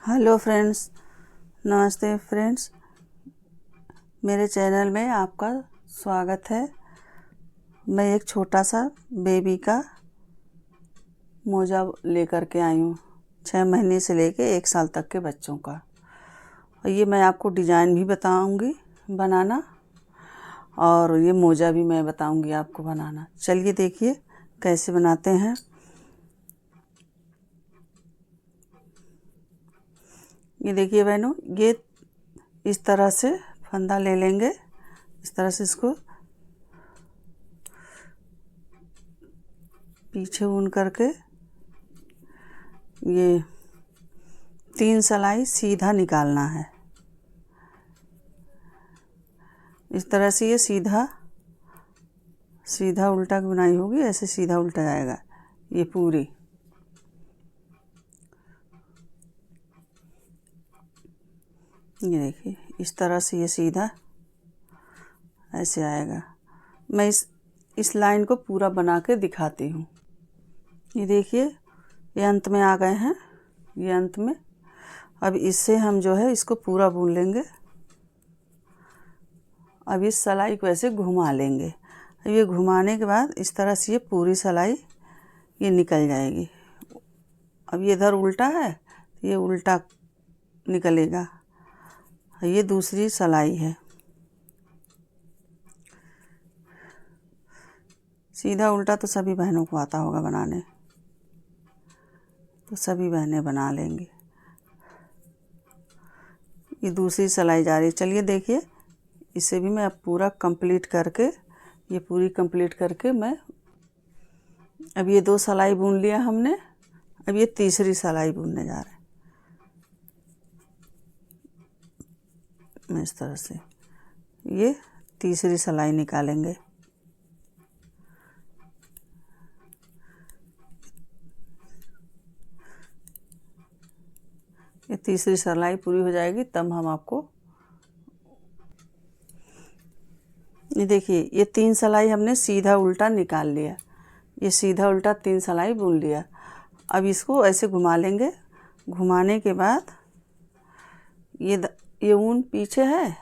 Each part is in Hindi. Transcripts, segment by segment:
हेलो फ्रेंड्स, नमस्ते फ्रेंड्स। मेरे चैनल में आपका स्वागत है। मैं एक छोटा सा बेबी का मोजा लेकर के आई हूँ, 6 महीने से लेके 1 साल तक के बच्चों का। और ये मैं आपको डिज़ाइन भी बताऊँगी बनाना, और ये मोजा भी मैं बताऊँगी आपको बनाना। चलिए देखिए कैसे बनाते हैं। ये देखिए बहनों, ये इस तरह से फंदा ले लेंगे। इस तरह से इसको पीछे ऊन करके ये 3 सिलाई सीधा निकालना है। इस तरह से ये सीधा सीधा उल्टा की बुनाई होगी, ऐसे सीधा उल्टा जाएगा ये पूरी। ये देखिए इस तरह से ये सीधा ऐसे आएगा। मैं इस लाइन को पूरा बना के दिखाती हूँ। ये देखिए ये अंत में आ गए हैं, ये अंत में। अब इससे हम जो है इसको पूरा बुन लेंगे। अब इस सिलाई को ऐसे घुमा लेंगे। अब ये घुमाने के बाद इस तरह से ये पूरी सिलाई ये निकल जाएगी। अब ये इधर उल्टा है तो ये उल्टा निकलेगा। ये दूसरी सिलाई है। सीधा उल्टा तो सभी बहनों को आता होगा बनाने, तो सभी बहनें बना लेंगी। ये दूसरी सिलाई जा रही है। चलिए देखिए, इसे भी मैं अब पूरा कंप्लीट करके, ये पूरी कंप्लीट करके मैं अब ये 2 सिलाई बुन लिया हमने। अब ये तीसरी सिलाई बुनने जा रहे हैं। मैं इस तरह से ये तीसरी सिलाई निकालेंगे। ये तीसरी सिलाई पूरी हो जाएगी तब हम आपको, ये देखिए ये 3 सिलाई हमने सीधा उल्टा निकाल लिया। ये सीधा उल्टा 3 सिलाई बुन लिया। अब इसको ऐसे घुमा लेंगे। घुमाने के बाद ये ऊन पीछे है,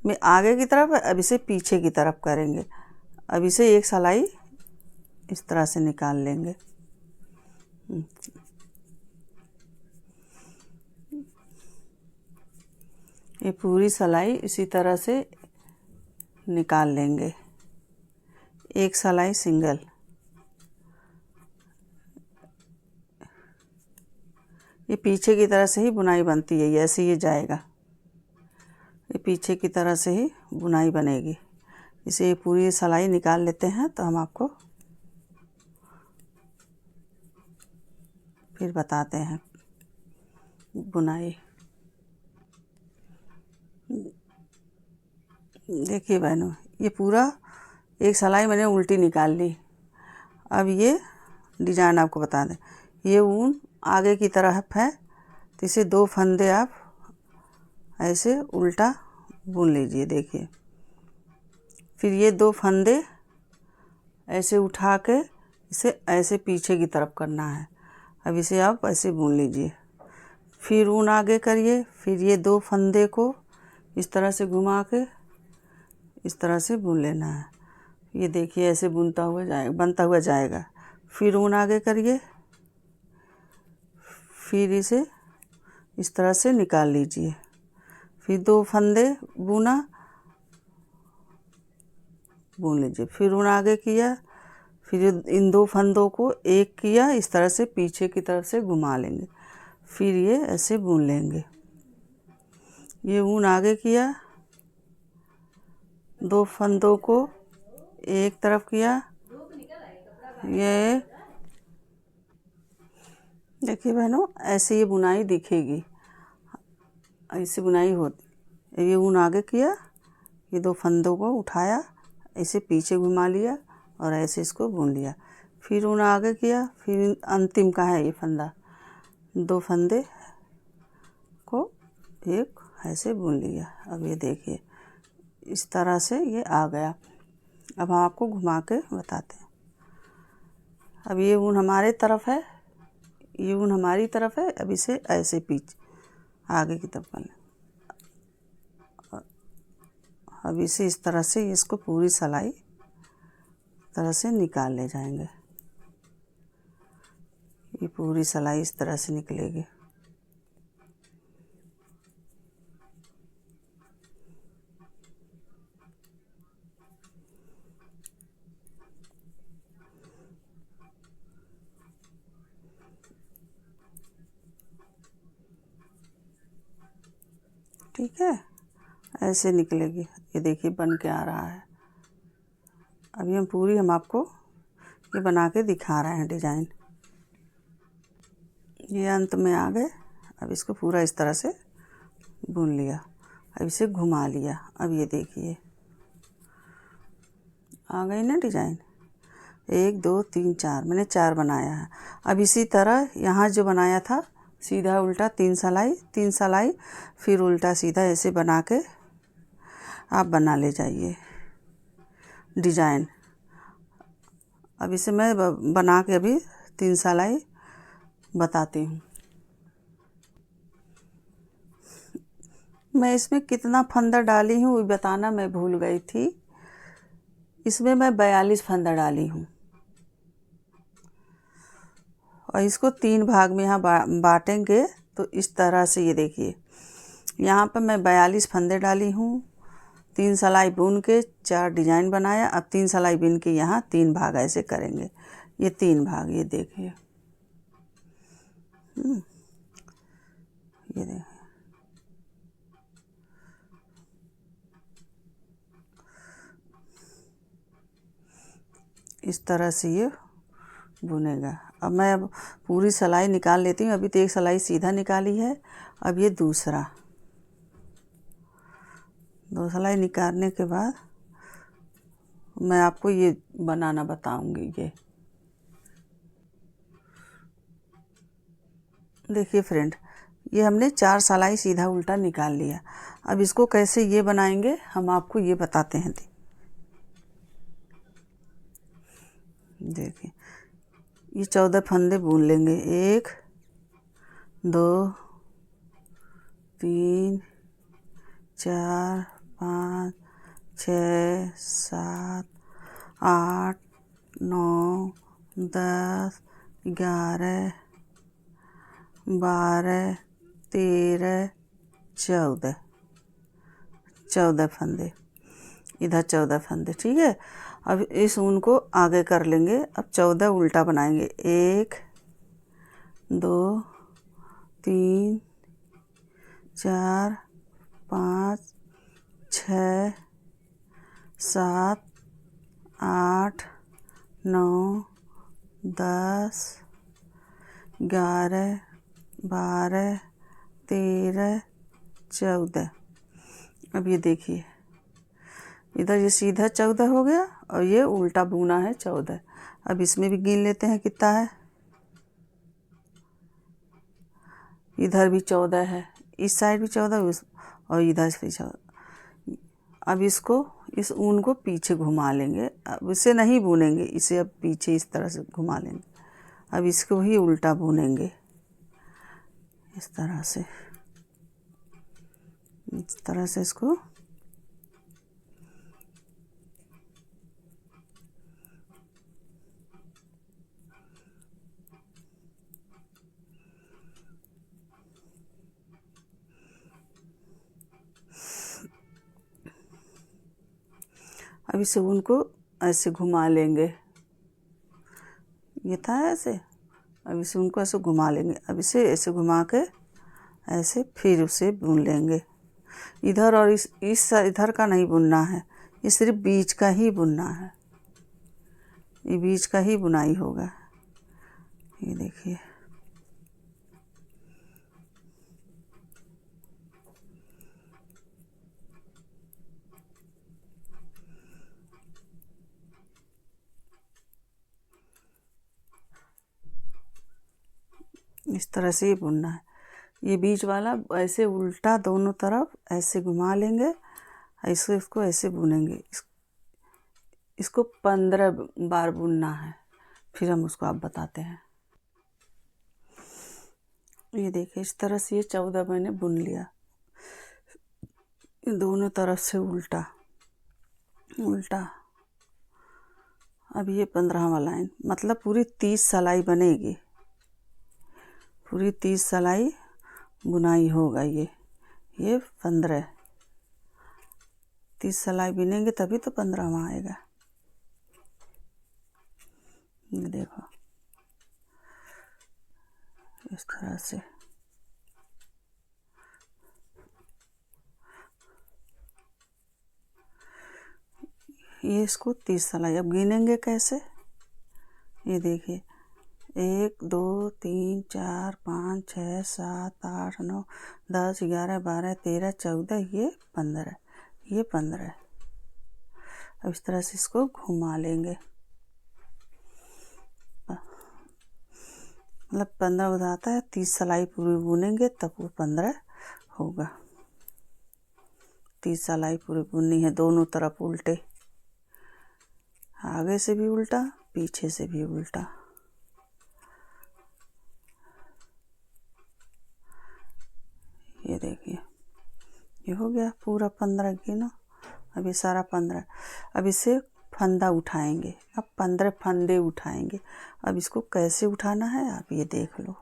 मैं आगे की तरफ, अब इसे पीछे की तरफ करेंगे। अब इसे एक सिलाई इस तरह से निकाल लेंगे। ये पूरी सिलाई इसी तरह से निकाल लेंगे। एक सिलाई सिंगल, ये पीछे की तरह से ही बुनाई बनती है। ऐसे ये जाएगा, ये पीछे की तरह से ही बुनाई बनेगी। इसे पूरी सिलाई निकाल लेते हैं तो हम आपको फिर बताते हैं बुनाई। देखिए बहनों, ये पूरा एक सिलाई मैंने उल्टी निकाल ली। अब ये डिजाइन आपको बता दें। ये ऊन आगे की तरफ है तो इसे 2 फंदे आप ऐसे उल्टा बुन लीजिए। देखिए फिर ये 2 फंदे ऐसे उठा के इसे ऐसे पीछे की तरफ करना है। अब इसे आप ऐसे बुन लीजिए। फिर ऊन आगे करिए। फिर ये 2 फंदे को इस तरह से घुमा के इस तरह से बुन लेना है। ये देखिए ऐसे बुनता हुआ जाएगा, बनता हुआ जाएगा। फिर ऊन आगे करिए, फिर इसे इस तरह से निकाल लीजिए। फिर 2 फंदे बुन लीजिए। फिर ऊन आगे किया, फिर इन 2 फंदों को एक किया, इस तरह से पीछे की तरफ से घुमा लेंगे। फिर ये ऐसे बुन लेंगे। ये ऊन आगे किया, 2 फंदों को एक तरफ किया। ये देखिए बहनों, ऐसे ये बुनाई दिखेगी, ऐसी बुनाई होती। ये ऊन आगे किया, ये 2 फंदों को उठाया, ऐसे पीछे घुमा लिया और ऐसे इसको बुन लिया। फिर ऊन आगे किया, फिर अंतिम का है ये फंदा, 2 फंदे को एक ऐसे बुन लिया। अब ये देखिए इस तरह से ये आ गया। अब हम आपको घुमा के बताते हैं। अब ये ऊन हमारे तरफ है, ये ऊन हमारी तरफ है। अब इसे ऐसे आगे की तरफ कर लें। अब इसे इस तरह से इसको पूरी सिलाई तरह से निकाल ले जाएंगे। ये पूरी सिलाई इस तरह से निकलेगी। ठीक है, ऐसे निकलेगी। ये देखिए बन के आ रहा है। अभी हम आपको ये बना के दिखा रहे हैं डिज़ाइन। ये अंत में आ गए। अब इसको पूरा इस तरह से बुन लिया। अब इसे घुमा लिया। अब ये देखिए आ गई ना डिज़ाइन। 1 2 3 4 मैंने 4 बनाया है। अब इसी तरह यहाँ जो बनाया था सीधा उल्टा 3 सिलाई फिर उल्टा सीधा ऐसे बना के आप बना ले जाइए डिज़ाइन। अब इसे मैं बना के अभी 3 सिलाई बताती हूँ। मैं इसमें कितना फंदा डाली हूँ बताना मैं भूल गई थी। इसमें मैं 42 फंदा डाली हूँ और इसको 3 भाग में यहाँ बांटेंगे। तो इस तरह से ये देखिए यहाँ पर मैं 42 फंदे डाली हूँ। 3 सिलाई बुन के 4 डिज़ाइन बनाया। अब 3 सिलाई बुन के यहाँ 3 भाग ऐसे करेंगे। ये 3 भाग ये देखिए। ये देखिए इस तरह से ये बुनेगा। अब मैं पूरी सिलाई निकाल लेती हूँ। अभी तो एक सिलाई सीधा निकाली है। अब ये दूसरा 2 सिलाई निकालने के बाद मैं आपको ये बनाना बताऊंगी। ये देखिए फ्रेंड, ये हमने 4 सिलाई सीधा उल्टा निकाल लिया। अब इसको कैसे ये बनाएंगे हम आपको ये बताते हैं। देखिए ये 14 फंदे बुन लेंगे। 1 2 3 4 5 6 7 8 9 10 11 12 13 14 फंदे। इधर 14 फंदे। ठीक है, अब इस ऊन को आगे कर लेंगे। अब 14 उल्टा बनाएंगे। 1 2 3 4 5 6 7 8 9 10 11 12 13 14। अब ये देखिए इधर ये सीधा 14 हो गया और ये उल्टा बुना है 14। अब इसमें भी गिन लेते हैं कितना है। इधर भी 14 है, इस साइड भी 14 और इधर भी 14। अब इस ऊन को पीछे घुमा लेंगे। अब इसे नहीं बुनेंगे, इसे अब पीछे इस तरह से घुमा लेंगे। अब इसको भी उल्टा बुनेंगे इस तरह से इसको अब इस ऊन को ऐसे घुमा लेंगे। ये था ऐसे। अब इस ऊन को ऐसे घुमा लेंगे। अब इसे ऐसे घुमा के ऐसे फिर उसे बुन लेंगे। इधर और इस इधर का नहीं बुनना है, ये सिर्फ बीच का ही बुनना है। ये बीच का ही बुनाई होगा। ये देखिए इस तरह से ही बुनना है। ये बीच वाला ऐसे उल्टा दोनों तरफ ऐसे घुमा लेंगे। इसको ऐसे बुनेंगे। इसको 15 बार बुनना है। फिर हम उसको आप बताते हैं। ये देखिए इस तरह से ये 14 मैंने बुन लिया, दोनों तरफ से उल्टा उल्टा। अब ये 15वां लाइन, मतलब पूरी 30 सिलाई बनेगी, पूरी 30 सिलाई बुनाई होगा। ये 15, 30 सिलाई बिनेंगे तभी तो 15वां आएगा। ये देखो इस तरह से ये इसको 30 सिलाई। अब गिनेंगे कैसे, ये देखिए 1 2 3 4 5 6 7 8 9 10 11 12 13 14, ये 15, ये 15। अब इस तरह से इसको घुमा लेंगे, मतलब 15 बताता है, 30 सिलाई पूरी बुनेंगे तब वो 15 होगा। 30 सिलाई पूरी बुननी है, दोनों तरफ उल्टे, आगे से भी उल्टा पीछे से भी उल्टा। ये देखिए ये हो गया पूरा 15 गिनो। अब ये सारा 15, अब इसे फंदा उठाएंगे, अब 15 फंदे उठाएंगे। अब इसको कैसे उठाना है आप ये देख लो।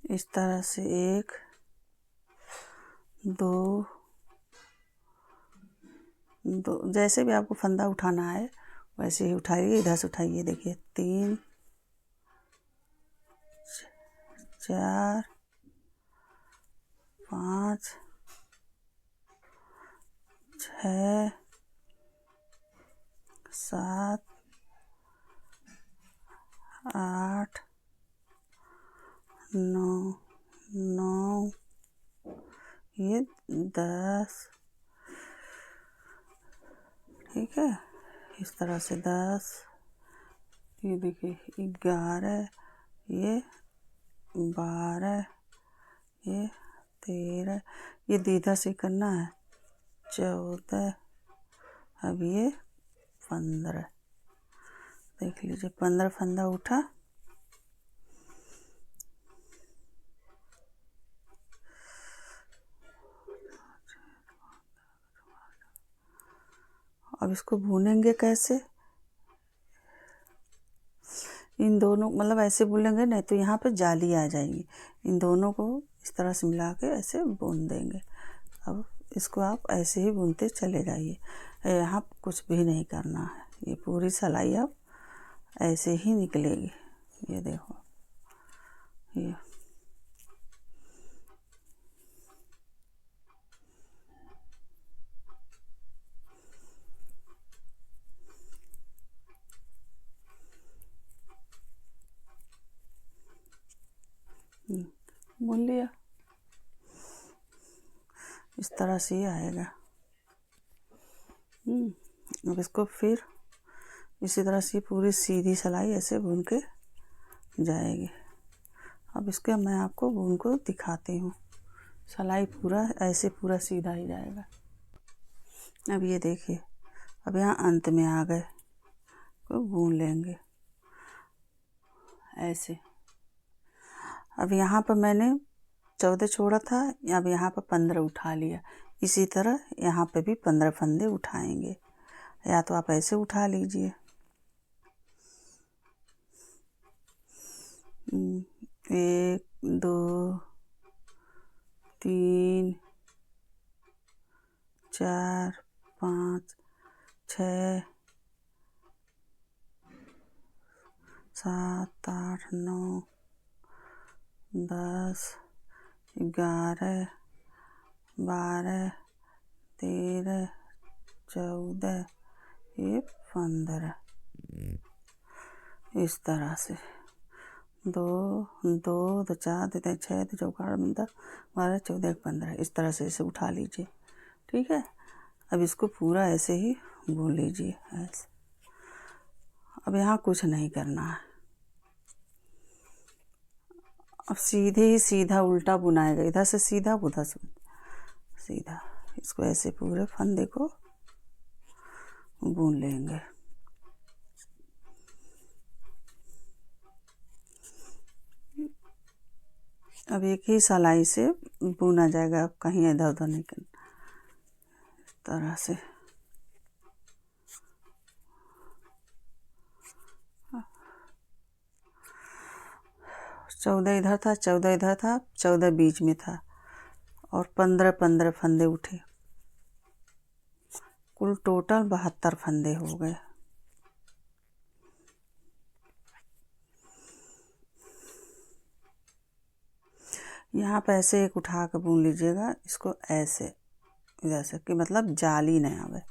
इस तरह से 1 2 जैसे भी आपको फंदा उठाना है वैसे ही उठाइए, इधर से उठाइए। देखिए 3 4 5 6 7 8 9 9, ये 10, ठीक है। इस तरह से 10, ये देखिए 11, ये 12, ये 13, ये दीदा से करना है 14, अब ये 15। देख लीजिए 15 फंदा उठा। अब इसको भूनेंगे कैसे, इन दोनों मतलब ऐसे भूनेंगे नहीं तो यहाँ पे जाली आ जाएगी। इन दोनों को इस तरह से मिला के ऐसे भून देंगे। अब इसको आप ऐसे ही भूनते चले जाइए, यहाँ कुछ भी नहीं करना है। ये पूरी सिलाई अब ऐसे ही निकलेगी। ये देखो ये भून लिया, इस तरह से ही आएगा। अब इसको फिर इसी तरह से पूरी सीधी सिलाई ऐसे बुन के जाएगी। अब इसके मैं आपको बुन को दिखाती हूँ, सिलाई पूरा ऐसे पूरा सीधा ही जाएगा। अब ये देखिए अब यहाँ अंत में आ गए, को बुन लेंगे ऐसे। अब यहाँ पर मैंने 14 छोड़ा था, अब यहाँ पर 15 उठा लिया। इसी तरह यहाँ पे भी 15 फंदे उठाएंगे, या तो आप ऐसे उठा लीजिए। 1 2 3 4 5 6 7 8 9 10 11 12 13 14, ये 15। इस तरह से 2 2 2 4 2 3 6 2 4 12 14 15, इस तरह से इसे उठा लीजिए, ठीक है। अब इसको पूरा ऐसे ही भून लीजिए ऐसे। अब यहाँ कुछ नहीं करना है, अब सीधे ही सीधा उल्टा बुनाएगा, इधर से सीधा उधर से सीधा। इसको ऐसे पूरे फंदे को बुन लेंगे। अब एक ही सिलाई से बुना जाएगा, अब कहीं इधर उधर नहीं करना, इस तरह से। 14 इधर था, 14 इधर था, 14 बीच में था और 15-15 फंदे उठे, कुल टोटल 72 फंदे हो गए। यहाँ पे ऐसे एक उठा कर बुन लीजिएगा, इसको ऐसे इधर से, कि मतलब जाली न आवे,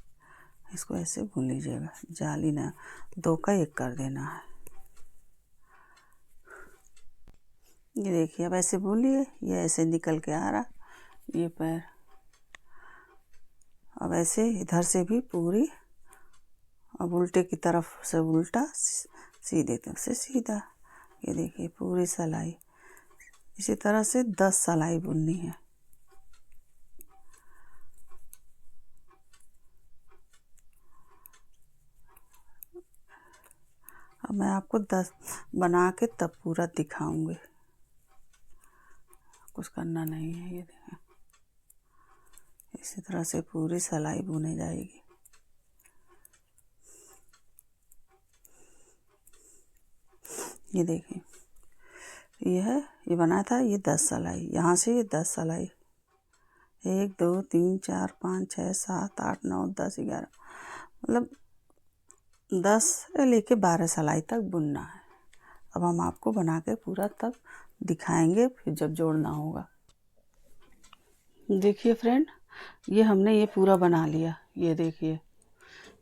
इसको ऐसे बुन लीजिएगा, जाली न, 2 का 1 कर देना है। ये देखिए अब ऐसे बुन लिए, ये ऐसे निकल के आ रहा ये पैर। अब ऐसे इधर से भी पूरी, अब उल्टे की तरफ से उल्टा, सीधे तरफ से सीधा। ये देखिए पूरी सिलाई, इसी तरह से 10 सिलाई बुननी है। अब मैं आपको 10 बना के तब पूरा दिखाऊंगी, कुछ करना नहीं है। ये देखें, इसी तरह से पूरी सिलाई बुनी जाएगी। ये देखिए, ये है, ये बना था, ये 10 सिलाई, यहाँ से ये 10 सिलाई, 1 2 3 4 5 6 7 8 9 10 11, मतलब 10 से लेके 12 सिलाई तक बुनना है। अब हम आपको बना के पूरा तब दिखाएंगे, फिर जब जोड़ना होगा। देखिए फ्रेंड, ये हमने ये पूरा बना लिया। ये देखिए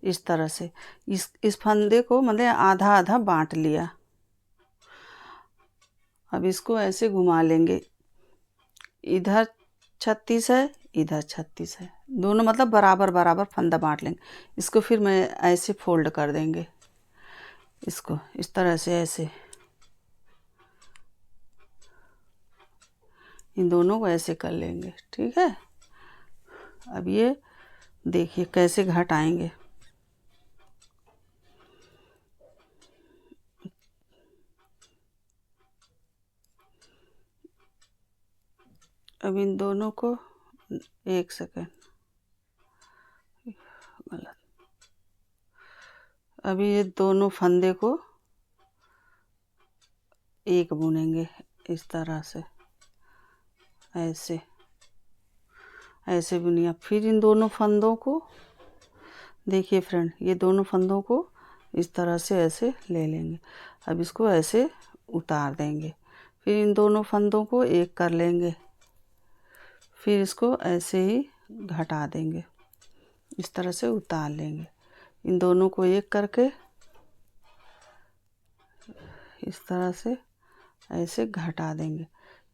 इस तरह से, इस फंदे को मतलब आधा आधा बांट लिया। अब इसको ऐसे घुमा लेंगे, इधर 36 है, इधर 36 है, दोनों मतलब बराबर बराबर फंदा बांट लेंगे। इसको फिर मैं ऐसे फोल्ड कर देंगे, इसको इस तरह से ऐसे, इन दोनों को ऐसे कर लेंगे, ठीक है। अब ये देखिए कैसे घटाएंगे। अब इन दोनों को, 1 सेकेंड, गलत। अभी ये दोनों फंदे को एक बुनेंगे इस तरह से, ऐसे ऐसे बुनिया। फिर इन दोनों फंदों को देखिए फ्रेंड, ये दोनों फंदों को इस तरह से ऐसे ले लेंगे। अब इसको ऐसे उतार देंगे, फिर इन दोनों फंदों को एक कर लेंगे, फिर इसको ऐसे ही घटा देंगे, इस तरह से उतार लेंगे। इन दोनों को एक करके इस तरह से ऐसे घटा देंगे।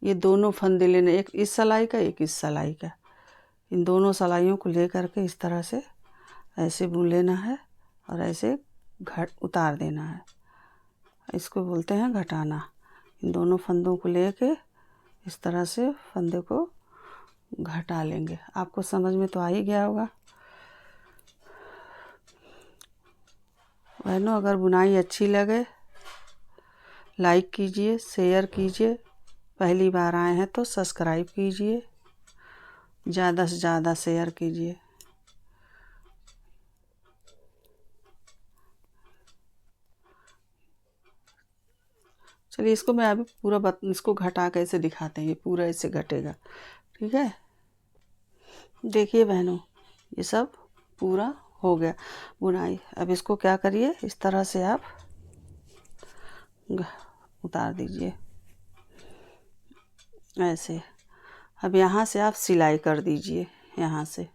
ये दोनों फंदे लेने, एक इस सिलाई का, एक इस सिलाई का, इन दोनों सिलाइयों को ले करके इस तरह से ऐसे बुन लेना है और ऐसे उतार देना है। इसको बोलते हैं घटाना। इन दोनों फंदों को लेके इस तरह से फंदे को घटा लेंगे। आपको समझ में तो आ ही गया होगा। बहनों, अगर बुनाई अच्छी लगे लाइक कीजिए, शेयर कीजिए, पहली बार आए हैं तो सब्सक्राइब कीजिए, ज़्यादा से ज़्यादा शेयर कीजिए। चलिए इसको मैं अभी पूरा इसको घटा के ऐसे दिखाते हैं, ये पूरा ऐसे घटेगा, ठीक है। देखिए बहनों, ये सब पूरा हो गया बुनाई। अब इसको क्या करिए, इस तरह से आप उतार दीजिए ऐसे। अब यहाँ से आप सिलाई कर दीजिए, यहाँ से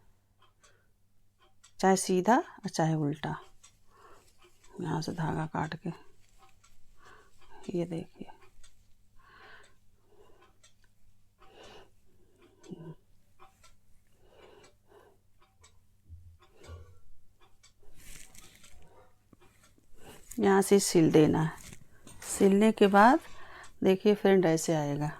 चाहे सीधा और चाहे उल्टा, यहाँ से धागा काट के। ये देखिए, यहाँ से सिल देना है। सिलने के बाद देखिए फ्रेंड ऐसे आएगा।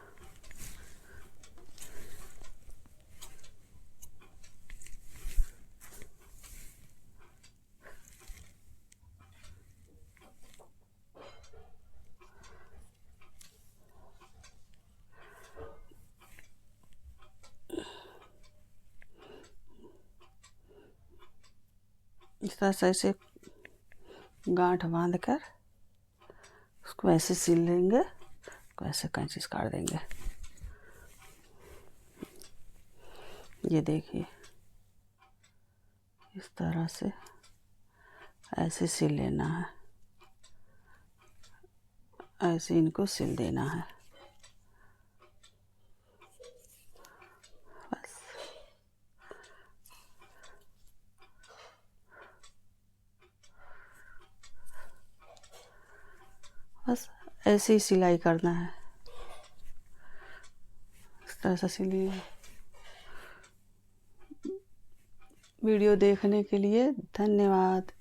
इस तरह से ऐसे गांठ बांध कर उसको ऐसे सिल लेंगे, उसको ऐसे कैंची से काट देंगे। ये देखिए इस तरह से ऐसे सिल लेना है, ऐसे इनको सिल देना है। बस बस ऐसे ही सिलाई करना है, इस तरह से सिलिए। वीडियो देखने के लिए धन्यवाद।